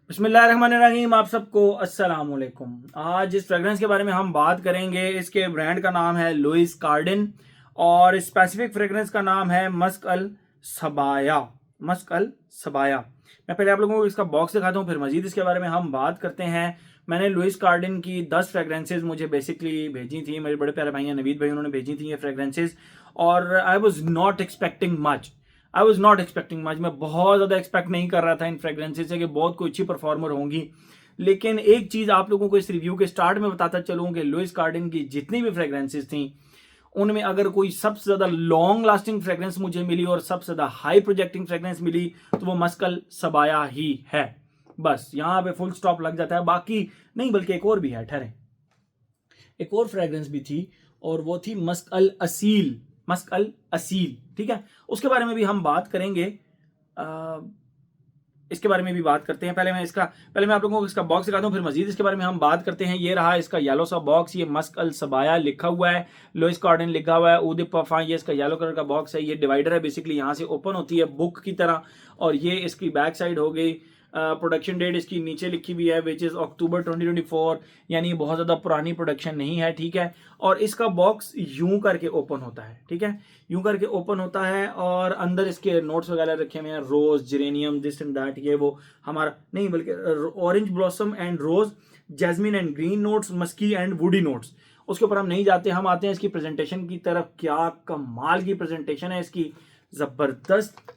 बिस्मिल्लाहिर्रहमानिर्रहीम। आप सबको अस्सलाम वालेकुम। आज जिस फ्रेगरेंस के बारे में हम बात करेंगे इसके ब्रांड का नाम है लुइस कार्डिन और स्पेसिफिक फ्रेगरेंस का नाम है मस्क अल सबाया। मस्क अल सबाया। मैं पहले आप लोगों को इसका बॉक्स दिखाता हूँ, फिर मजीद इसके बारे में हम बात करते हैं। मैंने लुइस कार्डिन की 10 फ्रेगरेंसेज मुझे बेसिकली भेजी थी, मेरे बड़े प्यारे भाई हैं नवीद भाई, उन्होंने भेजी थी ये फ्रेगरेंसेज और I was not expecting much. मैं बहुत ज़्यादा एक्सपेक्ट नहीं कर रहा था इन फ्रेगरेंसेज से कि बहुत कोई अच्छी परफॉर्मर होंगी। लेकिन एक चीज़ आप लोगों को इस रिव्यू के स्टार्ट में बताता चलूँ कि लुइस कार्डिन की जितनी भी फ्रेगरेंसेज थी उनमें अगर कोई सबसे ज़्यादा लॉन्ग लास्टिंग फ्रेगरेंस मुझे मिली और सबसे ज़्यादा हाई प्रोजेक्टिंग फ्रेगरेंस मिली तो वो मस्क अल सबाया ही है। बस यहाँ पे फुल स्टॉप लग जाता है, बाकी नहीं। बल्कि एक और भी है, ठहरे, एक और फ्रेगरेंस भी थी और वो थी मस्क अल असील। मस्क अल असील, ठीक है, उसके बारे में भी हम बात करेंगे। इसके बारे में भी बात करते हैं। पहले मैं आप लोगों को इसका बॉक्स दिखाता हूँ, फिर मजीद इसके बारे में हम बात करते हैं। ये रहा इसका येलो सा बॉक्स, ये मस्क अल सबाया लिखा हुआ है, लुइस कार्डिन लिखा हुआ है, ऊद पफा। ये इसका येलो कलर का बॉक्स है, ये डिवाइडर है, बेसिकली यहाँ से ओपन होती है बुक की तरह। और ये इसकी बैक साइड हो गई। प्रोडक्शन डेट इसकी नीचे लिखी हुई है विच इज़ अक्टूबर 2024, यानी बहुत ज़्यादा पुरानी प्रोडक्शन नहीं है, ठीक है। और इसका बॉक्स यूं करके ओपन होता है, ठीक है, यूं करके ओपन होता है और अंदर इसके नोट्स वगैरह रखे हुए हैं, rose, geranium, this and that. ये वो हमारा नहीं बल्कि orange blossom and rose, jasmine and green notes, musky and woody notes. उसके ऊपर हम नहीं जाते, हम आते हैं इसकी प्रेजेंटेशन की तरफ। क्या कमाल की प्रेजेंटेशन है इसकी, ज़बरदस्त।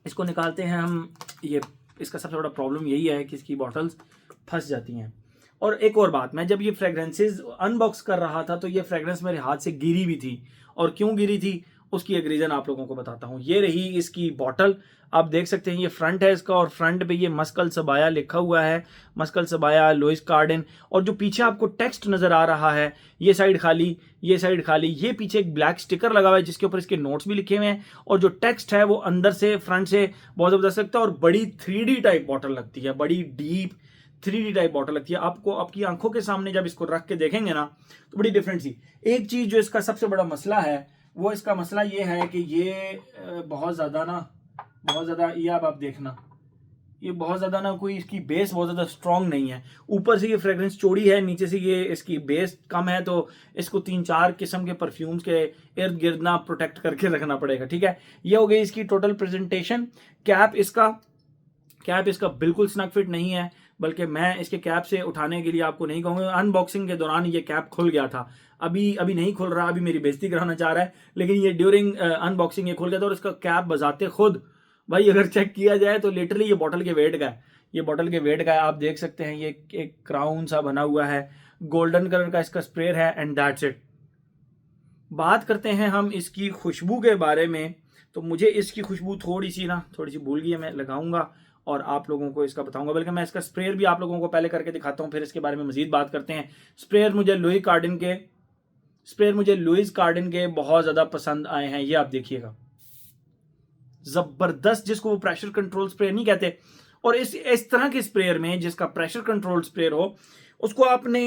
इसको निकालते हैं हम। ये इसका सबसे बड़ा प्रॉब्लम यही है कि इसकी बॉटल्स फंस जाती हैं। और एक और बात, मैं जब ये फ्रेग्रेंसेज अनबॉक्स कर रहा था तो ये फ्रेग्रेंस मेरे हाथ से गिरी भी थी, और क्यों गिरी थी उसकी एक रीज़न आप लोगों को बताता हूँ। ये रही इसकी बॉटल, आप देख सकते हैं, ये फ्रंट है इसका और फ्रंट पे ये मस्क अल सबाया लिखा हुआ है, मस्क अल सबाया लुइस कार्डिन। और जो पीछे आपको टेक्स्ट नज़र आ रहा है, ये साइड खाली, ये साइड खाली, ये पीछे एक ब्लैक स्टिकर लगा हुआ है जिसके ऊपर इसके नोट्स भी लिखे हुए हैं। और जो टेक्स्ट है वो अंदर से फ्रंट से बहुत ज़बरदस्त लगता है और बड़ी 3D टाइप बॉटल लगती है, बड़ी डीप 3D टाइप बॉटल लगती है। आपको आपकी आंखों के सामने जब इसको रख के देखेंगे ना तो बड़ी डिफरेंट सी। एक चीज़ जो इसका सबसे बड़ा मसला है वो इसका मसला ये है कि ये बहुत ज़्यादा ये आप देखना, ये बहुत ज़्यादा ना कोई इसकी बेस बहुत ज़्यादा स्ट्रॉन्ग नहीं है। ऊपर से ये फ्रेग्रेंस चौड़ी है, नीचे से ये इसकी बेस कम है, तो इसको 3-4 किस्म के परफ्यूम्स के इर्द गिर्द ना प्रोटेक्ट करके रखना पड़ेगा, ठीक है। ये हो गई इसकी टोटल प्रेजेंटेशन। कैप इसका बिल्कुल स्नग फिट नहीं है, बल्कि मैं इसके कैप से उठाने के लिए आपको नहीं कहूँगा। अनबॉक्सिंग के दौरान ये कैप खुल गया था, अभी नहीं खुल रहा, अभी मेरी बेइज्जती कराना चाह रहा है, लेकिन ये ड्यूरिंग अनबॉक्सिंग ये खुल गया था। और इसका कैप बजाते खुद भाई अगर चेक किया जाए तो लिटरली ये बॉटल के वेट का है, ये बॉटल के वेट का है। आप देख सकते हैं ये एक क्राउन सा बना हुआ है, गोल्डन कलर का इसका स्प्रे है, एंड दैट्स इट। बात करते हैं हम इसकी खुशबू के बारे में, तो मुझे इसकी खुशबू थोड़ी सी भूल गई है, मैं लगाऊंगा और आप लोगों को इसका बताऊंगा। बल्कि मैं इसका स्प्रेयर भी आप लोगों को पहले करके दिखाता हूँ, फिर इसके बारे में मजीद बात करते हैं। स्प्रेयर मुझे लुइस कार्डिन के बहुत ज़्यादा पसंद आए हैं, ये आप देखिएगा, ज़बरदस्त। जिसको वो प्रेशर कंट्रोल स्प्रेयर नहीं कहते, और इस तरह के स्प्रेयर में जिसका प्रेशर कंट्रोल स्प्रेयर हो, उसको आपने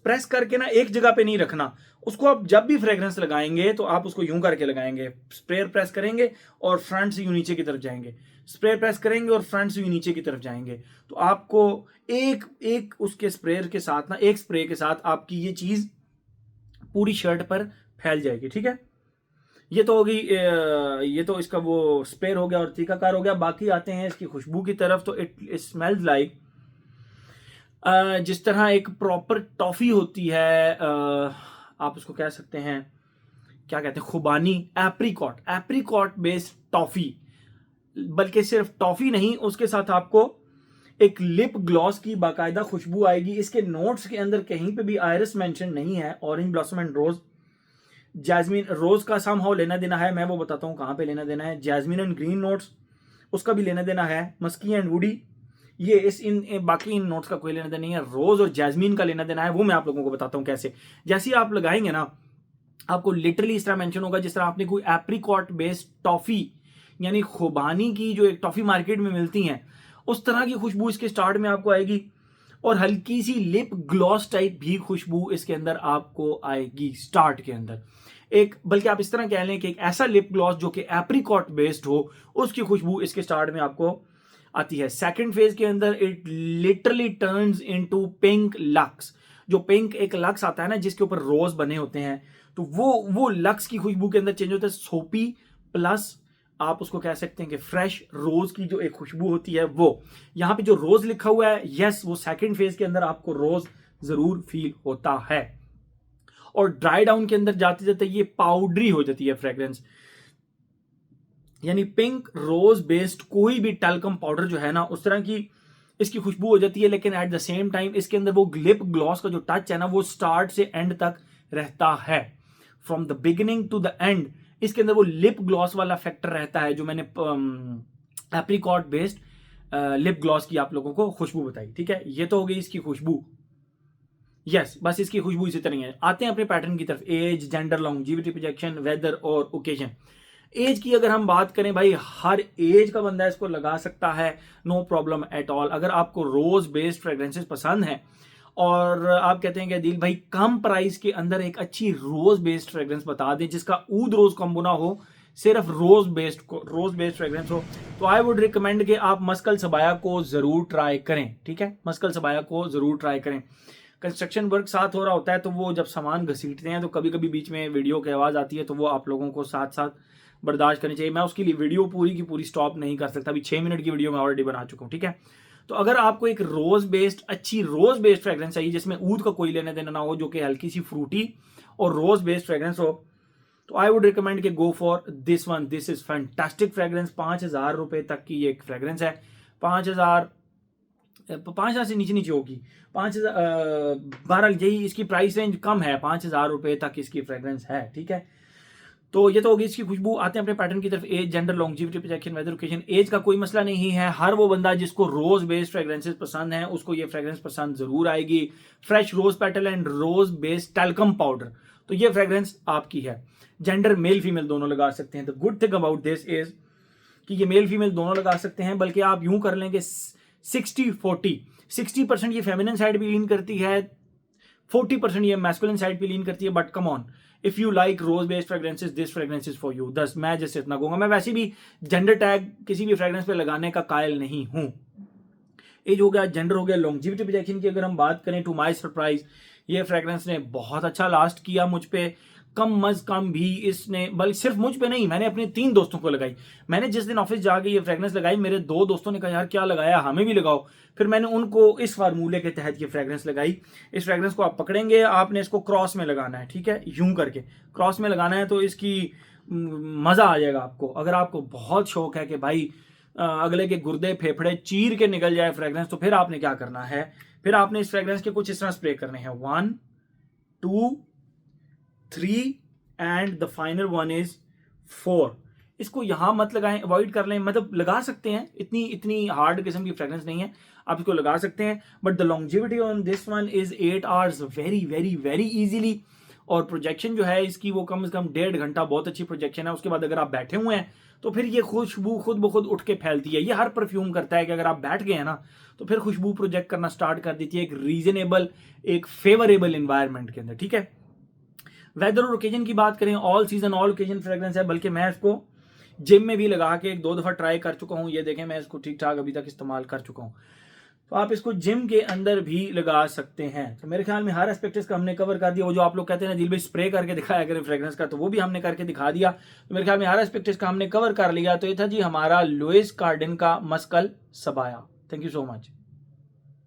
प्रेस करके ना एक जगह पे नहीं रखना। उसको आप जब भी फ्रेग्रेंस लगाएंगे तो आप उसको यूं करके लगाएंगे, स्प्रेयर प्रेस करेंगे और फ्रंट से यूं नीचे की तरफ जाएंगे, स्प्रेयर प्रेस करेंगे और फ्रंट से यूं नीचे की तरफ जाएंगे। तो आपको एक उसके स्प्रेयर के साथ ना, एक स्प्रे के साथ आपकी ये चीज़ पूरी शर्ट पर फैल जाएगी, ठीक है। ये तो होगी, ये तो इसका वो स्प्रेयर हो गया और तरीकाकार हो गया। बाकी आते हैं इसकी खुशबू की तरफ, तो इट स्मेल्स लाइक जिस तरह एक प्रॉपर टॉफ़ी होती है, आप उसको कह सकते हैं, क्या कहते हैं, खुबानी, एप्रीकॉट बेस्ड टॉफ़ी। बल्कि सिर्फ टॉफ़ी नहीं, उसके साथ आपको एक लिप ग्लॉस की बाकायदा खुशबू आएगी। इसके नोट्स के अंदर कहीं पे भी आयरस मेंशन नहीं है, orange blossom and rose, jasmine, rose का समहाउ लेना देना है, मैं वो बताता हूँ कहाँ पे लेना देना है। जैस्मिन एंड ग्रीन नोट्स, उसका भी लेना देना है। मस्की एंड वुडी, ये बाकी इन नोट्स का कोई लेना देना नहीं है। रोज और जैस्मिन का लेना देना है, वो मैं आप लोगों को बताता हूँ कैसे। जैसे ही आप लगाएंगे ना, आपको लिटरली इस तरह मेंशन होगा जिस तरह आपने कोई एप्रीकॉट बेस्ड टॉफी, यानी खुबानी की जो एक टॉफी मार्केट में मिलती हैं, उस तरह की खुशबू इसके स्टार्ट में आपको आएगी। और हल्की सी लिप ग्लॉस टाइप भी खुशबू इसके अंदर आपको आएगी स्टार्ट के अंदर। एक, बल्कि आप इस तरह कह लें कि एक ऐसा लिप ग्लॉस जो कि एप्रीकॉट बेस्ड हो, उसकी खुशबू इसके स्टार्ट में आपको आती है। सेकंड फेज के अंदर it literally turns into pink lux. जो पिंक एक लक्स आता है ना जिसके ऊपर रोज बने होते हैं, तो वो लक्स की खुशबू के अंदर चेंज होता है सोपी प्लस आप उसको कह सकते हैं कि फ्रेश रोज की जो एक खुशबू होती है वो। यहां पे जो रोज लिखा हुआ है, यस वो सेकंड फेज के अंदर आपको रोज जरूर फील होता है। और ड्राई डाउन के अंदर जाते जाते ये पाउडरी हो जाती है फ्रेग्रेंस, यानी पिंक रोज बेस्ड कोई भी टैल्कम पाउडर जो है ना उस तरह की इसकी खुशबू हो जाती है। लेकिन एट द सेम टाइम इसके अंदर वो लिप ग्लॉस का जो टच है ना वो स्टार्ट से एंड तक रहता है, from the beginning to the end. इसके अंदर वो लिप ग्लॉस वाला फैक्टर रहता है जो मैंने एप्रिकॉट बेस्ड लिप ग्लॉस की आप लोगों को खुशबू बताई। ठीक है, ये तो हो गई इसकी खुशबू। यस बस इसकी खुशबू इसी तरह है। आते हैं अपने पैटर्न की तरफ, age, gender, longevity, projection, weather और ओकेजन। एज की अगर हम बात करें भाई, हर एज का बंदा इसको लगा सकता है, नो प्रॉब्लम एट ऑल। अगर आपको रोज बेस्ड फ्रेग्रेंसेस पसंद है और आप कहते हैं कि दिल भाई कम प्राइस के अंदर एक अच्छी रोज बेस्ड फ्रेग्रेंस बता दें जिसका ऊद रोज कॉम्बो ना हो, सिर्फ रोज बेस्ड फ्रेग्रेंस हो, तो आई वुड रिकमेंड कि आप मस्कल सबाया को जरूर ट्राई करें। ठीक है, मस्कल सबाया को जरूर ट्राई करें। कंस्ट्रक्शन वर्क साथ हो रहा होता है तो वो जब सामान घसीटते हैं तो कभी कभी बीच में वीडियो की आवाज़ आती है, तो वो आप लोगों को साथ साथ बर्दाश्त करनी चाहिए। मैं उसके लिए वीडियो पूरी की पूरी स्टॉप नहीं कर सकता, अभी 6 मिनट की वीडियो मैं ऑलरेडी बना चुका हूँ। ठीक है, तो अगर आपको एक रोज बेस्ड अच्छी रोज बेस्ड फ्रेग्रेंस चाहिए जिसमें ऊद का कोई लेने देना ना हो, जो कि हल्की सी फ्रूटी और रोज बेस्ड फ्रेग्रेंस हो, तो आई वुड रिकमेंड के go for this one. This is fantastic fragrance. 5,000 रुपए तक की ये एक फ्रेग्रेंस है। 5,000 से नीचे होगी, 5,000 12, यही इसकी प्राइस रेंज कम है, 5,000 रुपए तक इसकी फ्रेग्रेंस है। ठीक है, तो ये तो होगी इसकी खुशबू। आते हैं अपने पैटर्न की तरफ। Age, gender, longevity, projection, weather, occasion. Age का कोई मसला नहीं है, हर वो बंदा जिसको रोज बेस्ड फ्रेग्रेंसेस पसंद है उसको ये फ्रेग्रेंस पसंद जरूर आएगी। Fresh rose petal and rose based talcum powder, तो ये फ्रेग्रेंस आपकी है। जेंडर मेल फीमेल दोनों लगा सकते हैं। The good thing about this is कि ये मेल फीमेल दोनों लगा सकते हैं, बल्कि आप यूं कर लेंगे 60-40, 60% ये फेमिनिन साइड भी लीन करती है, 40% ये मैस्कुलिन साइड पे लीन करती है। But come on, if you like rose based fragrances, this fragrance is for you. दस मैं जैसे इतना कहूंगा, मैं वैसे भी जेंडर टैग किसी भी फ्रेग्रेंस पे लगाने का कायल नहीं हूं। एज हो गया, जेंडर हो गया, लॉन्जेविटी प्रोजेक्शन की अगर हम बात करें, टू माय सरप्राइज ये फ्रेग्रेंस ने बहुत अच्छा लास्ट किया मुझ पे। कम अज कम भी इसने, बल्कि सिर्फ मुझ पे नहीं, मैंने अपने 3 दोस्तों को लगाई। मैंने जिस दिन ऑफिस जाके ये फ्रेग्रेंस लगाई, मेरे 2 दोस्तों ने कहा यार क्या लगाया, हमें भी लगाओ। फिर मैंने उनको इस फार्मूले के तहत ये फ्रेग्रेंस लगाई। इस फ्रेग्रेंस को आप पकड़ेंगे, आपने इसको क्रॉस में लगाना है। ठीक है, यूं करके क्रॉस में लगाना है, तो इसकी मजा आ जाएगा आपको। अगर आपको बहुत शौक है कि भाई अगले के गुर्दे फेफड़े चीर के निकल जाए फ्रेग्रेंस, तो फिर आपने क्या करना है, फिर आपने इस फ्रेग्रेंस के कुछ इस तरह स्प्रे करने हैं, 1 2 3 and the final one is 4। इसको यहां मत लगाएं, अवॉइड कर लें, मतलब लगा सकते हैं, इतनी हार्ड किस्म की फ्रेग्रेंस नहीं है, आप इसको लगा सकते हैं। But the longevity on this one is 8 hours very very very easily. और प्रोजेक्शन जो है इसकी वो कम से कम 1.5 घंटा बहुत अच्छी प्रोजेक्शन है। उसके बाद अगर आप बैठे हुए हैं तो फिर ये खुशबू खुद ब खुद उठ के फैलती है। ये हर परफ्यूम करता है कि अगर आप बैठ गए हैं ना तो फिर खुशबू प्रोजेक्ट करना स्टार्ट कर देती है एक रीजनेबल, एक फेवरेबल एनवायरनमेंट के अंदर। ठीक है, वेदर और ओकेजन की बात करें, all season all occasion fragrance है, बल्कि मैं इसको जिम में भी लगा के 1-2 दफा ट्राई कर चुका हूं। ये देखें, मैं इसको ठीक ठाक अभी तक इस्तेमाल कर चुका हूं। तो आप इसको जिम के अंदर भी लगा सकते हैं। तो मेरे ख्याल में हर एस्पेक्ट का हमने कवर कर दिया। वो जो आप लोग कहते हैं ना दिल भाई स्प्रे करके दिखाया करें फ्रेग्रेंस का, तो वो भी हमने करके दिखा दिया। तो मेरे ख्याल में हर एस्पेक्ट का हमने कवर कर लिया। तो ये था जी हमारा लुइस कार्डिन का मस्कल सबाया। Thank you so much.